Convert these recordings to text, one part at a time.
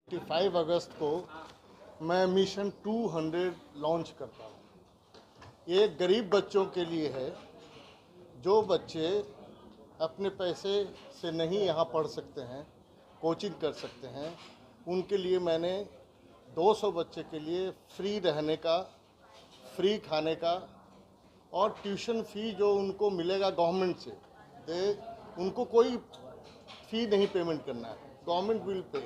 5 अगस्त को मैं mission 200 launch करता हूँ। ये गरीब बच्चों के लिए है, जो बच्चे अपने पैसे से नहीं यहाँ पढ़ सकते हैं, कोचिंग कर सकते हैं, उनके लिए मैंने 200 बच्चे के लिए फ्री रहने का, फ्री खाने का और ट्यूशन फ़ी जो उनको मिलेगा गवर्नमेंट से, उनको कोई फ़ी नहीं पेमेंट करना है, गवर्नमेंट विल पे।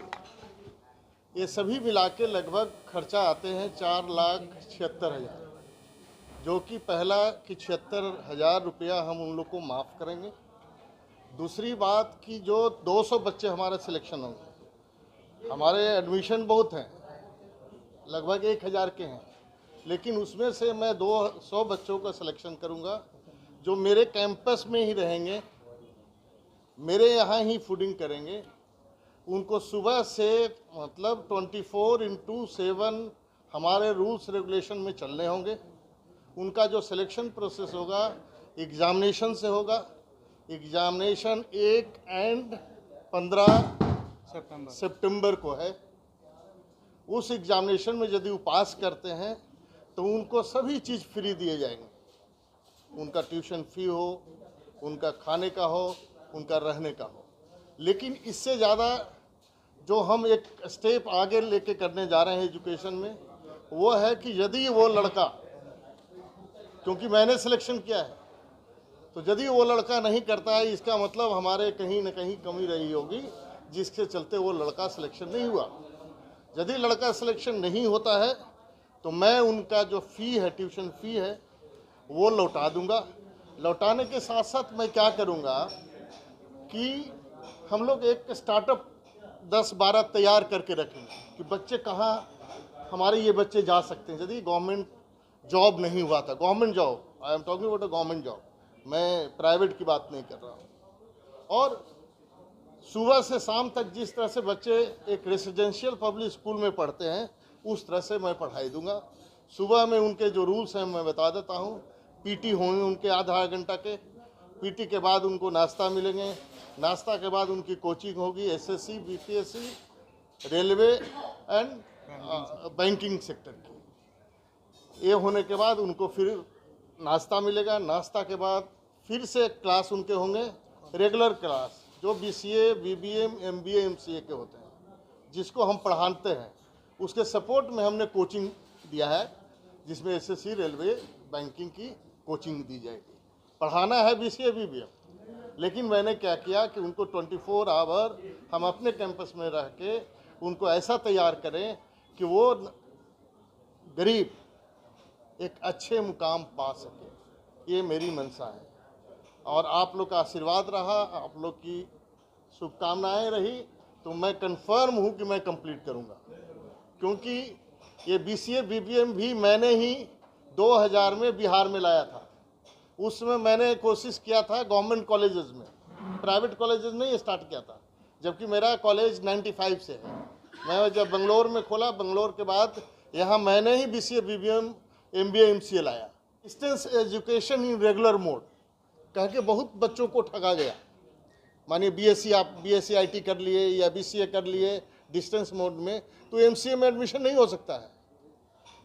ये सभी मिला के लगभग खर्चा आते हैं 4,76,000, जो कि पहला कि 76,000 रुपया हम उन लोग को माफ़ करेंगे। दूसरी बात कि जो 200 बच्चे हमारे सिलेक्शन होंगे, हमारे एडमिशन बहुत हैं, लगभग 1,000 के हैं, लेकिन उसमें से मैं 200 बच्चों का सिलेक्शन करूंगा जो मेरे कैंपस में ही रहेंगे, मेरे यहाँ ही फूडिंग करेंगे। उनको सुबह से मतलब 24/7 हमारे रूल्स रेगुलेशन में चलने होंगे। उनका जो सिलेक्शन प्रोसेस होगा एग्ज़ामिनेशन से होगा। एग्ज़ामिनेशन 1 और 15 सितंबर को है। उस एग्ज़ामिनेशन में यदि वो पास करते हैं तो उनको सभी चीज़ फ्री दिए जाएंगे। उनका ट्यूशन फ़ी हो, उनका खाने का हो, उनका रहने का हो। लेकिन इससे ज़्यादा जो हम एक स्टेप आगे लेके करने जा रहे हैं एजुकेशन में, वो है कि यदि वो लड़का, क्योंकि मैंने सिलेक्शन किया है, तो यदि वो लड़का नहीं करता है, इसका मतलब हमारे कहीं ना कहीं कमी रही होगी, जिसके चलते वो लड़का सिलेक्शन नहीं हुआ। यदि लड़का सिलेक्शन नहीं होता है तो मैं उनका जो फ़ी है, ट्यूशन फ़ी है, वो लौटा दूंगा। लौटाने के साथ साथ मैं क्या करूंगा कि हम लोग एक स्टार्टअप 10-12 तैयार करके रखेंगे कि बच्चे कहाँ हमारे ये बच्चे जा सकते हैं। यदि गवर्नमेंट जॉब नहीं हुआ था, government job, I am talking about a government job, मैं प्राइवेट की बात नहीं कर रहा हूँ। और सुबह से शाम तक जिस तरह से बच्चे एक रेसिडेंशियल पब्लिक स्कूल में पढ़ते हैं, उस तरह से मैं पढ़ाई दूंगा। सुबह में उनके जो रूल्स हैं मैं बता देता हूँ। पीटी होंगे उनके आधा घंटा के, पीटी के बाद उनको नाश्ता मिलेंगे, नाश्ता के बाद उनकी कोचिंग होगी SSC, BPSC, railway and banking sector की। ये होने के बाद उनको फिर नाश्ता मिलेगा। नाश्ता के बाद फिर से क्लास उनके होंगे, रेगुलर क्लास जो बीसीए, बीबीएम, एमबीए, एमसीए के होते हैं, जिसको हम पढ़ाते हैं। उसके सपोर्ट में हमने कोचिंग दिया है, जिसमें एसएससी, रेलवे, बैंकिंग की कोचिंग दी जाएगी। पढ़ाना है बीसीए, बीबीएम, लेकिन मैंने क्या किया कि उनको 24 आवर हम अपने कैंपस में रह के उनको ऐसा तैयार करें कि वो गरीब एक अच्छे मुकाम पा सके। ये मेरी मंशा है और आप लोग का आशीर्वाद रहा, आप लोग की शुभकामनाएं रही, तो मैं कंफर्म हूँ कि मैं कंप्लीट करूँगा। क्योंकि ये बीसीए, बीबीएम भी मैंने ही 2000 में बिहार में लाया था। उसमें मैंने कोशिश किया था गवर्नमेंट कॉलेजेस में, प्राइवेट कॉलेजेस में स्टार्ट किया था, जबकि मेरा कॉलेज 95 से है। मैं जब बंगलोर में खोला, बंगलोर के बाद यहाँ मैंने ही बीसीए, बीबीएम, एमबीए, एमसीए लाया। Distance education in regular mode कह के बहुत बच्चों को ठगा गया। मानिए बीएससी, आप बीएससी आईटी कर लिए या बीसीए कर लिए डिस्टेंस मोड में, तो एमसीए में एडमिशन नहीं हो सकता है।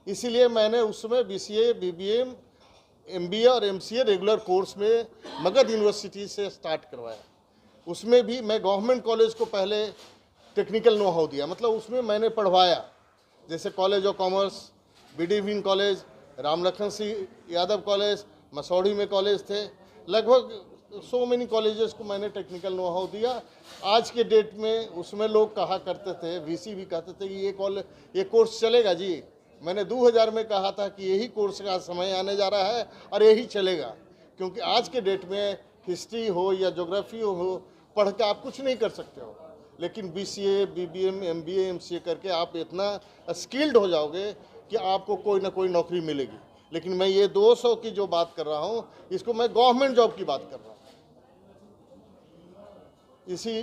इसीलिए मैंने उसमें बीसीए, बीबीएम, एमबीए और एमसीए रेगुलर कोर्स में मगध यूनिवर्सिटी से स्टार्ट करवाया। उसमें भी मैं गवर्नमेंट कॉलेज को पहले टेक्निकल नो हाउ दिया, मतलब उसमें मैंने पढ़वाया, जैसे कॉलेज ऑफ कॉमर्स, बीडीविन कॉलेज, रामलखन सिंह यादव कॉलेज, मसौढ़ी में कॉलेज थे, लगभग सो मेनी कॉलेजेस को मैंने टेक्निकल नो हाउ दिया। आज के डेट में उसमें लोग कहा करते थे, वीसी भी कहते थे कि ये कोर्स चलेगा जी। मैंने 2000 में कहा था कि यही कोर्स का समय आने जा रहा है और यही चलेगा, क्योंकि आज के डेट में हिस्ट्री हो या ज्योग्राफी हो, पढ़ के आप कुछ नहीं कर सकते हो, लेकिन बीसीए, बीबीएम, एमबीए, एमसीए करके आप इतना स्किल्ड हो जाओगे कि आपको कोई ना कोई नौकरी मिलेगी। लेकिन मैं ये 200 की जो बात कर रहा हूँ, इसको मैं गवर्नमेंट जॉब की बात कर रहा हूँ। इसी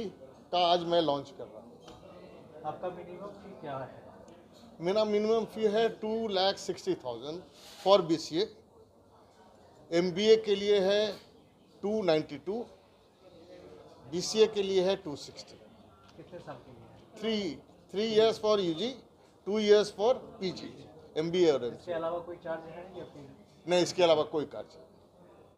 का आज मैं लॉन्च कर रहा हूँ। आपका मिनिमम फी क्या है? मेरा मिनिमम फ़ी है 2,60,000 फॉर बीसीए। एमबीए के लिए है 292, बीसीए के लिए है 260। कितने साल के लिए? 3 years for UG, 2 years for PG, MBA और इसके MCA। अलावा कोई चार्ज है या फिर नहीं, इसके अलावा कोई कार्य